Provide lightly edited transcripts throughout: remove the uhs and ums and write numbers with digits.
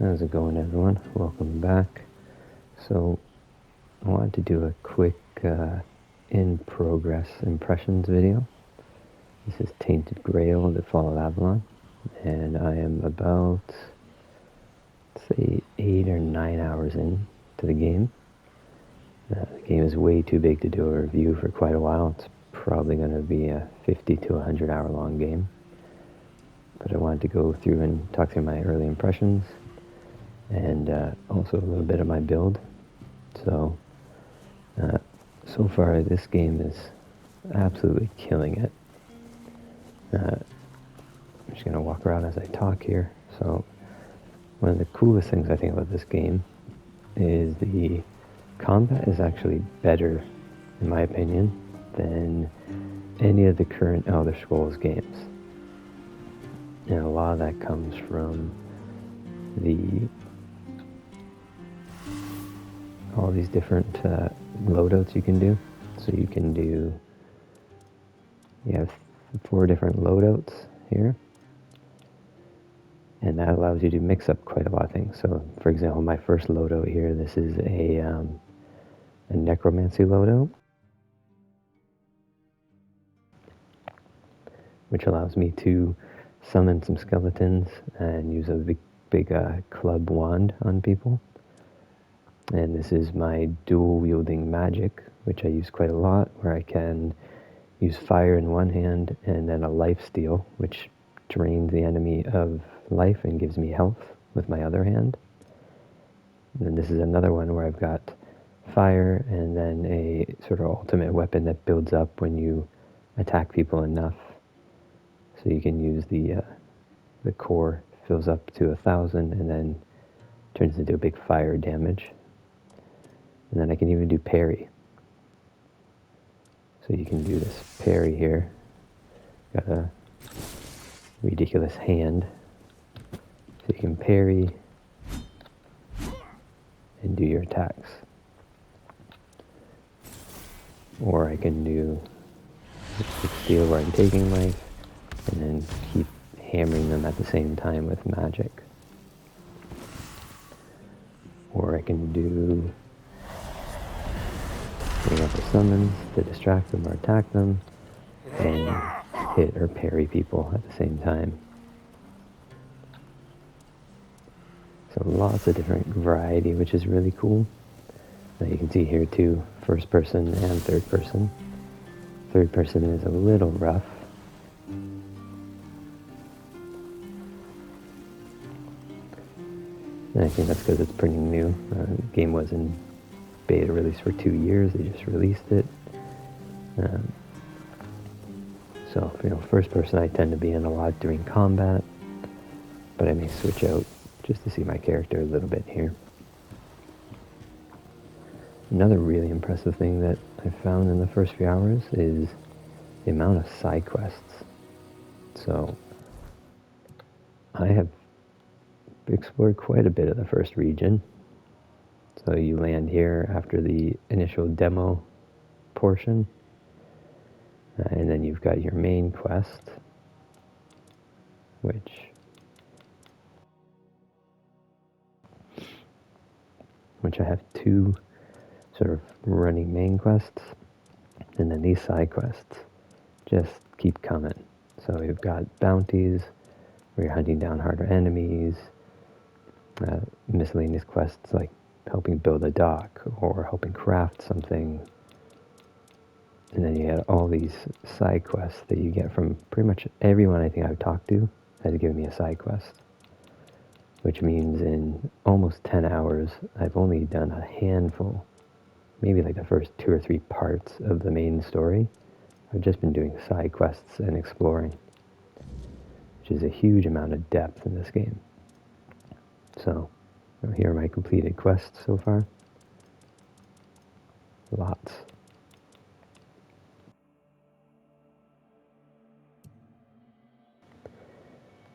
How's it going, everyone? Welcome back. So, I wanted to do a quick in-progress impressions video. This is Tainted Grail, the Fall of Avalon, and I am about, say, 8 or 9 hours in to the game. The game is way too big to do a review for quite a while. It's probably going to be a 50 to 100 hour long game. But I wanted to go through and talk through my early impressions, and also a little bit of my build. So far this game is absolutely killing it. I'm just going to walk around as I talk here. So one of the coolest things I think about this game is the combat is actually better, in my opinion, than any of the current Elder Scrolls games. And a lot of that comes from all these different loadouts you can do. So you have 4 different loadouts here, and that allows you to mix up quite a lot of things. So for example, my first loadout here, this is a necromancy loadout, which allows me to summon some skeletons and use a big club wand on people. And this is my dual-wielding magic, which I use quite a lot, where I can use fire in one hand and then a life steal, which drains the enemy of life and gives me health with my other hand. And then this is another one where I've got fire and then a sort of ultimate weapon that builds up when you attack people enough. So you can use the core fills up to 1,000 and then turns into a big fire damage. And then I can even do parry. So you can do this parry here. Got a ridiculous hand. So you can parry and do your attacks. Or I can do quick steal where I'm taking life and then keep hammering them at the same time with magic. Or I can do bring up the summons to distract them or attack them, and hit or parry people at the same time. So lots of different variety, which is really cool. Now you can see here too, first person and third person. Third person is a little rough. And I think that's because it's pretty new. The game was in beta release for 2 years. They just released it. So, first person I tend to be in a lot during combat, but I may switch out just to see my character a little bit here. Another really impressive thing that I found in the first few hours is the amount of side quests. So, I have explored quite a bit of the first region. So you land here after the initial demo portion, and then you've got your main quest, which I have 2 sort of running main quests, and then these side quests just keep coming. So you've got bounties where you're hunting down harder enemies, miscellaneous quests like helping build a dock or helping craft something. And then you had all these side quests that you get from pretty much everyone I think I've talked to has given me a side quest. Which means in almost 10 hours, I've only done a handful, maybe like the first 2 or 3 parts of the main story. I've just been doing side quests and exploring, which is a huge amount of depth in this game. So, here are my completed quests so far. Lots.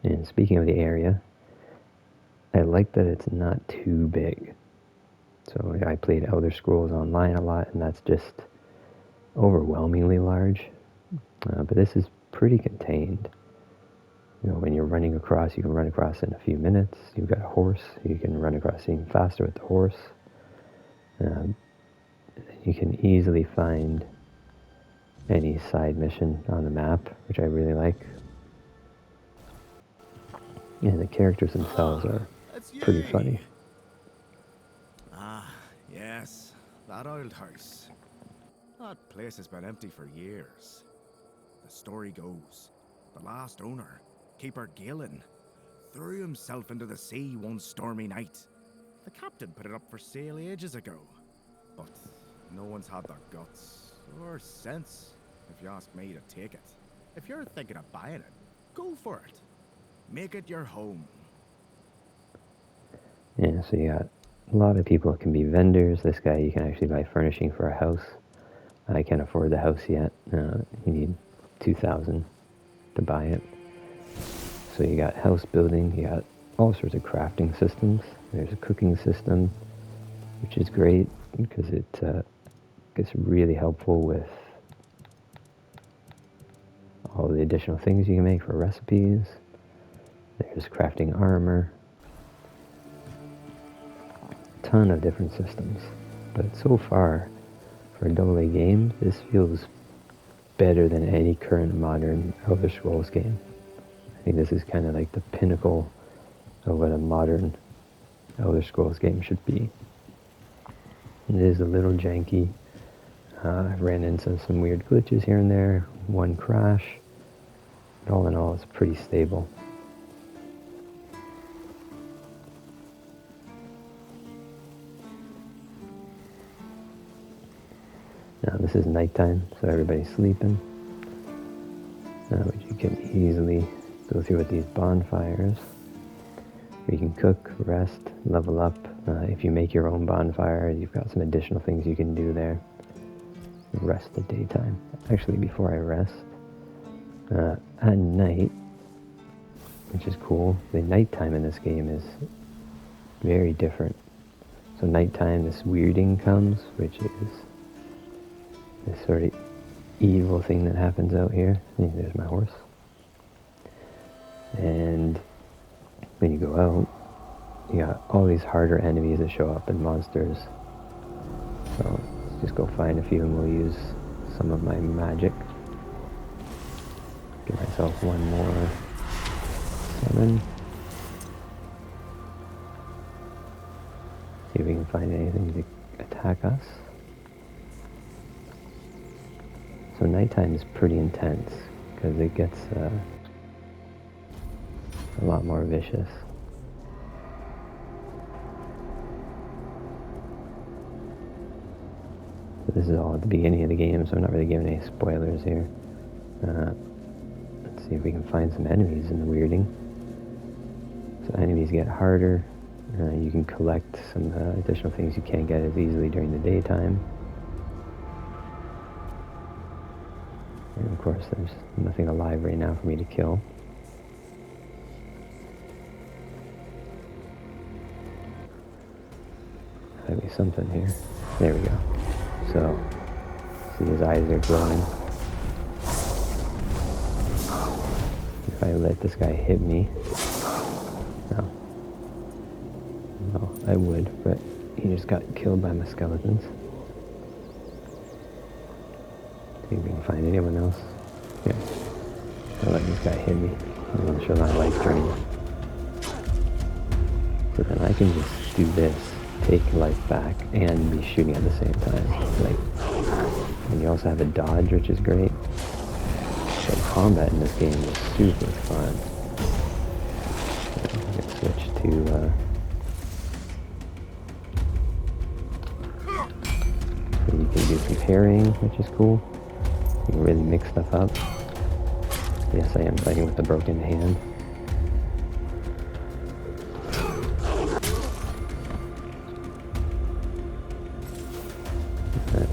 And speaking of the area, I like that it's not too big. So I played Elder Scrolls Online a lot, and that's just overwhelmingly large. But this is pretty contained. You know, when you're running across, you can run across in a few minutes. You've got a horse, you can run across even faster with the horse. You can easily find any side mission on the map, which I really like. And the characters themselves are pretty funny. Ah, yes, that old house. That place has been empty for years. The story goes, the last owner, Keeper Galen, threw himself into the sea one stormy night. The captain put it up for sale ages ago, but no one's had the guts or sense, if you ask me, to take it. If you're thinking of buying it, go for it. Make it your home. Yeah, so you got a lot of people can be vendors. This guy, you can actually buy furnishing for a house. I can't afford the house yet. You need 2,000 to buy it. So you got house building, you got all sorts of crafting systems. There's a cooking system, which is great because it gets really helpful with all the additional things you can make for recipes. There's crafting armor. Ton of different systems. But so far, for a AA game, this feels better than any current modern Elder Scrolls game. I think this is kind of like the pinnacle of what a modern Elder Scrolls game should be. It is a little janky. I've ran into some weird glitches here and there, one crash. But all in all, it's pretty stable. Now this is nighttime, so everybody's sleeping. But you can easily go through with these bonfires. You can cook, rest, level up. If you make your own bonfire, you've got some additional things you can do there. Rest the daytime. Actually, before I rest, at night, which is cool, the nighttime in this game is very different. So nighttime, this weirding comes, which is this sort of evil thing that happens out here. There's my horse. And when you go out, you got all these harder enemies that show up and monsters. So let's just go find a few and we'll use some of my magic. Give myself one more 7. See if we can find anything to attack us. So nighttime is pretty intense because it gets a lot more vicious. So this is all at the beginning of the game, so I'm not really giving any spoilers here. Let's see if we can find some enemies in the weirding. So enemies get harder. You can collect some additional things you can't get as easily during the daytime. And of course, there's nothing alive right now for me to kill. Might be something here. There we go. So, see his eyes are glowing. If I let this guy hit me, no, I would, but he just got killed by my skeletons. See if we can find anyone else. Yeah. I'll let this guy hit me. I'm going to show my life drain. So then I can just do this, take life back, and be shooting at the same time. And you also have a dodge, which is great. But combat in this game is super fun. I'm going to switch to so you can do some parrying, which is cool. You can really mix stuff up. Yes, I am fighting with a broken hand.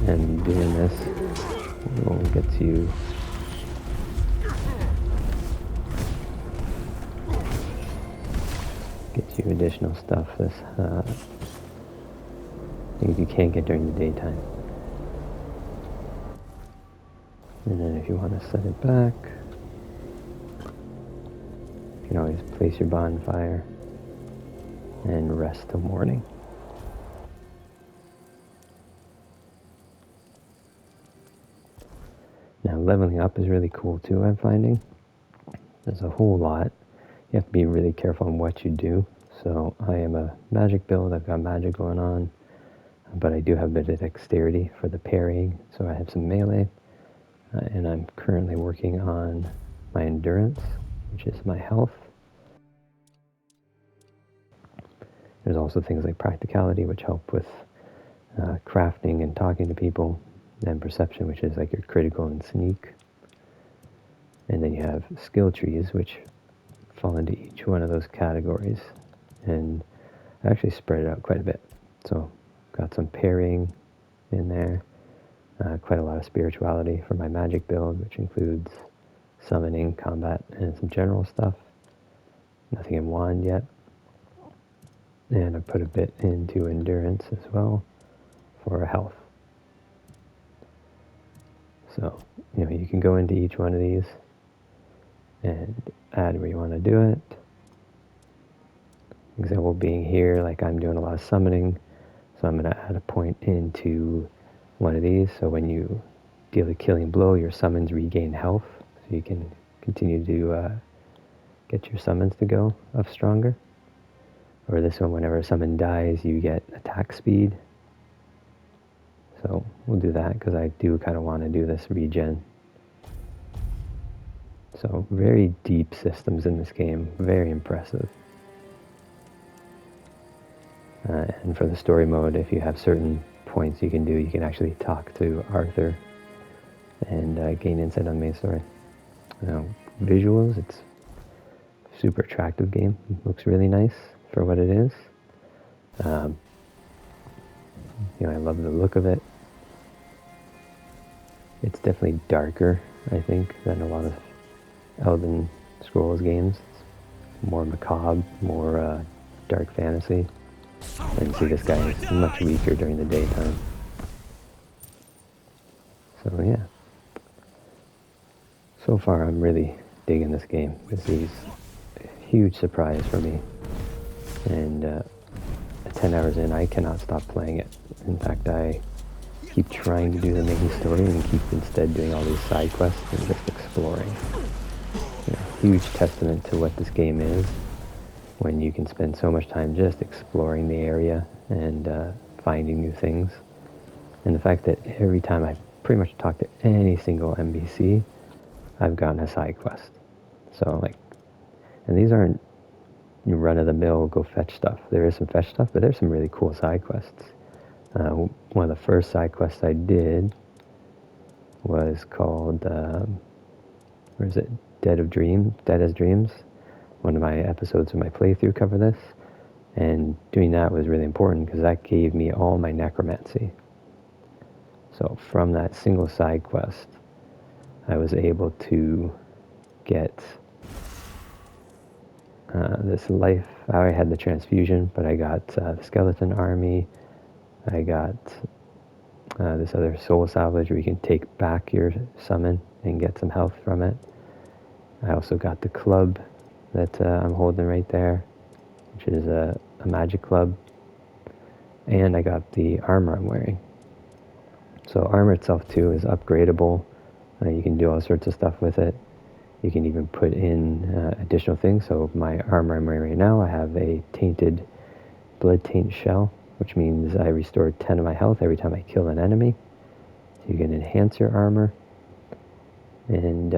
And doing this will get you additional stuff. This things you can't get during the daytime. And then if you want to set it back, place your bonfire, and rest till morning. Now leveling up is really cool too, I'm finding. There's a whole lot. You have to be really careful on what you do. So I am a magic build, I've got magic going on, but I do have a bit of dexterity for the parrying, so I have some melee, and I'm currently working on my endurance, which is my health. There's also things like practicality, which help with crafting and talking to people, and perception, which is like your critical and sneak. And then you have skill trees, which fall into each one of those categories. And I actually spread it out quite a bit. So got some parrying in there, quite a lot of spirituality for my magic build, which includes summoning, combat, and some general stuff. Nothing in wand yet. And I put a bit into endurance as well for health. So, you can go into each one of these and add where you want to do it. Example being here, like I'm doing a lot of summoning, so I'm going to add a point into one of these, so when you deal a killing blow, your summons regain health, so you can continue to get your summons to go up stronger. Or this one, whenever a summon dies, you get attack speed. So we'll do that, because I do kind of want to do this regen. So very deep systems in this game, very impressive. And for the story mode, if you have certain points you can do, you can actually talk to Arthur and gain insight on the main story. Now, visuals, it's a super attractive game. It looks really nice for what it is. I love the look of it. It's definitely darker, I think, than a lot of Elden Scrolls games. It's more macabre, more dark fantasy. And see, this guy is much weaker during the daytime. So yeah. So far, I'm really digging this game. This is a huge surprise for me. And at 10 hours in, I cannot stop playing it. In fact, I keep trying to do the main story and keep instead doing all these side quests and just exploring. Huge testament to what this game is, when you can spend so much time just exploring the area and finding new things. And the fact that every time I pretty much talk to any single NPC, I've gotten a side quest. So and these aren't your run-of-the-mill go fetch stuff. There is some fetch stuff, but there's some really cool side quests. One of the first side quests I did was called, where is it? Dead as Dreams. One of my episodes of my playthrough cover this, and doing that was really important because that gave me all my necromancy. So from that single side quest, I was able to get this life. I already had the transfusion, but I got the skeleton army. I got this other soul salvage where you can take back your summon and get some health from it. I also got the club that I'm holding right there, which is a magic club. And I got the armor I'm wearing. So armor itself too is upgradable. You can do all sorts of stuff with it. You can even put in additional things. So my armor I'm wearing right now, I have a tainted blood taint shell, which means I restore 10 of my health every time I kill an enemy. So you can enhance your armor. And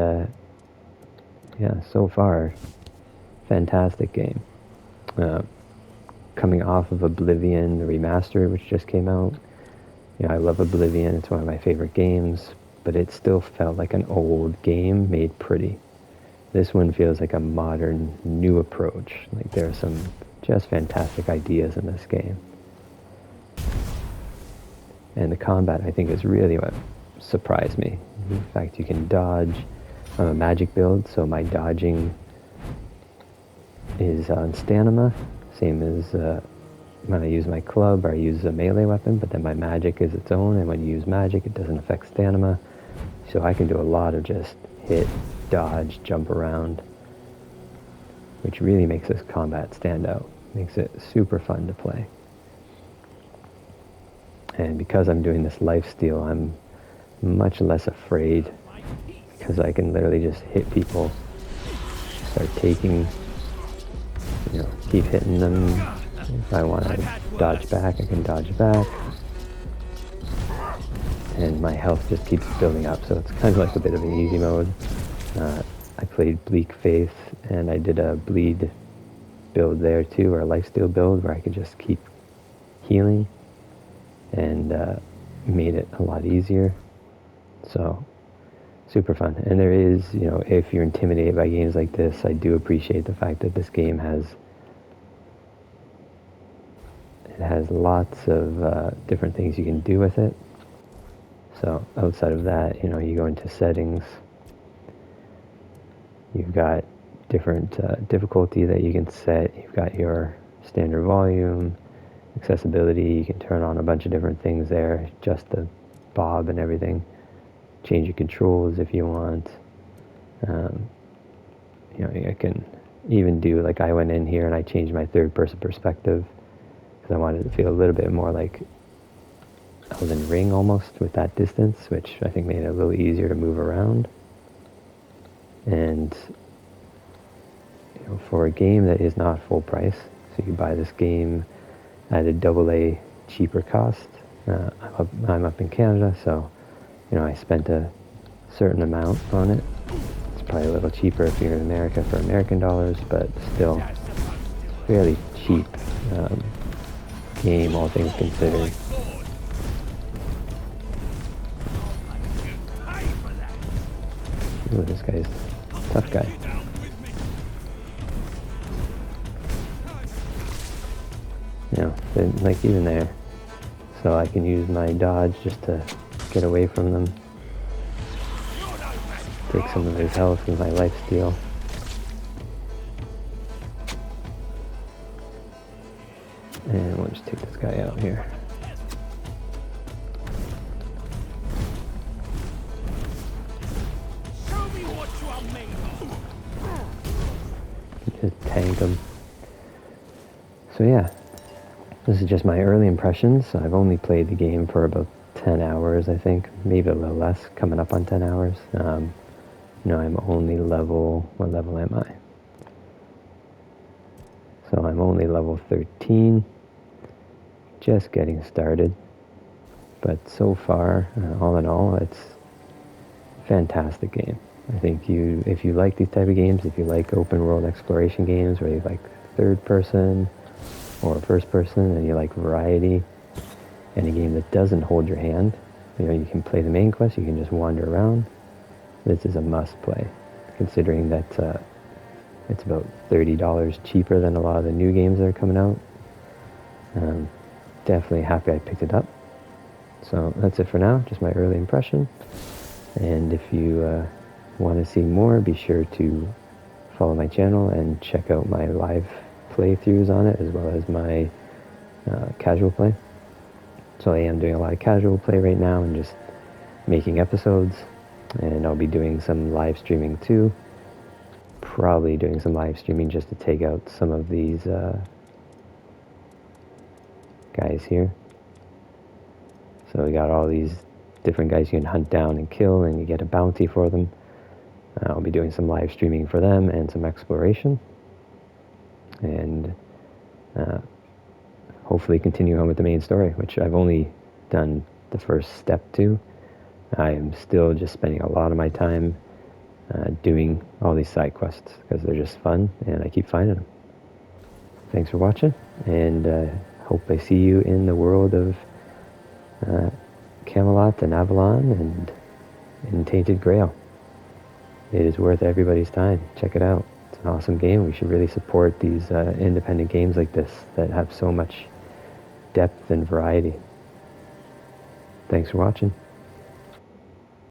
yeah, so far, fantastic game. Coming off of Oblivion, the remastered, which just came out. I love Oblivion. It's one of my favorite games, but it still felt like an old game made pretty. This one feels like a modern, new approach. Like there are some just fantastic ideas in this game. And the combat, I think, is really what surprised me. In fact, you can dodge. I'm a magic build, so my dodging is on stamina, same as when I use my club or I use a melee weapon, but then my magic is its own, and when you use magic, it doesn't affect stamina. So I can do a lot of just hit, dodge, jump around. which really makes this combat stand out. Makes it super fun to play. And because I'm doing this lifesteal, I'm much less afraid, because I can literally just hit people, start taking, keep hitting them. If I want to dodge back, I can dodge back. And my health just keeps building up, so it's kind of like a bit of an easy mode. I played Bleak Faith, and I did a bleed build there too, or a lifesteal build, where I could just keep healing, and made it a lot easier. So, super fun. And there is, if you're intimidated by games like this, I do appreciate the fact that this game has lots of different things you can do with it. So outside of that, you go into settings, you've got different difficulty that you can set. You've got your standard volume, accessibility. You can turn on a bunch of different things there, adjust the bob and everything, change your controls if you want. I can even do, like, I went in here and I changed my third person perspective because I wanted to feel a little bit more like Elden Ring almost, with that distance, which I think made it a little easier to move around. And for a game that is not full price, so you buy this game at a AA cheaper cost. I'm up in Canada, so I spent a certain amount on it. It's probably a little cheaper if you're in America for American dollars, but still fairly cheap game, all things considered. Ooh, this guy's a tough guy. Like even there. So I can use my dodge just to get away from them. Take some of his health and my lifesteal. And we'll just take this guy out here. Just tank him. So yeah, this is just my early impressions. I've only played the game for about 10 hours, I think, maybe a little less, coming up on 10 hours. I'm only what level am I? So I'm only level 13, just getting started. But so far, all in all, it's a fantastic game. I think if you like these type of games, if you like open world exploration games, where you like third person or first person, and you like variety, and a game that doesn't hold your hand, you can play the main quest, you can just wander around. This is a must play, considering that it's about $30 cheaper than a lot of the new games that are coming out. Definitely happy I picked it up. So that's it for now, just my early impression. And if you want to see more, be sure to follow my channel and check out my live playthroughs on it, as well as my casual play. So I am doing a lot of casual play right now and just making episodes, and I'll be doing some live streaming too. Probably doing some live streaming just to take out some of these guys here. So we got all these different guys you can hunt down and kill, and you get a bounty for them. I'll be doing some live streaming for them and some exploration. And hopefully continue on with the main story, which I've only done the first step to. I am still just spending a lot of my time doing all these side quests, because they're just fun, and I keep finding them. Thanks for watching, and hope I see you in the world of Camelot and Avalon and in Tainted Grail. It is worth everybody's time. Check it out. It's an awesome game. We should really support these independent games like this that have so much depth and variety. Thanks for watching.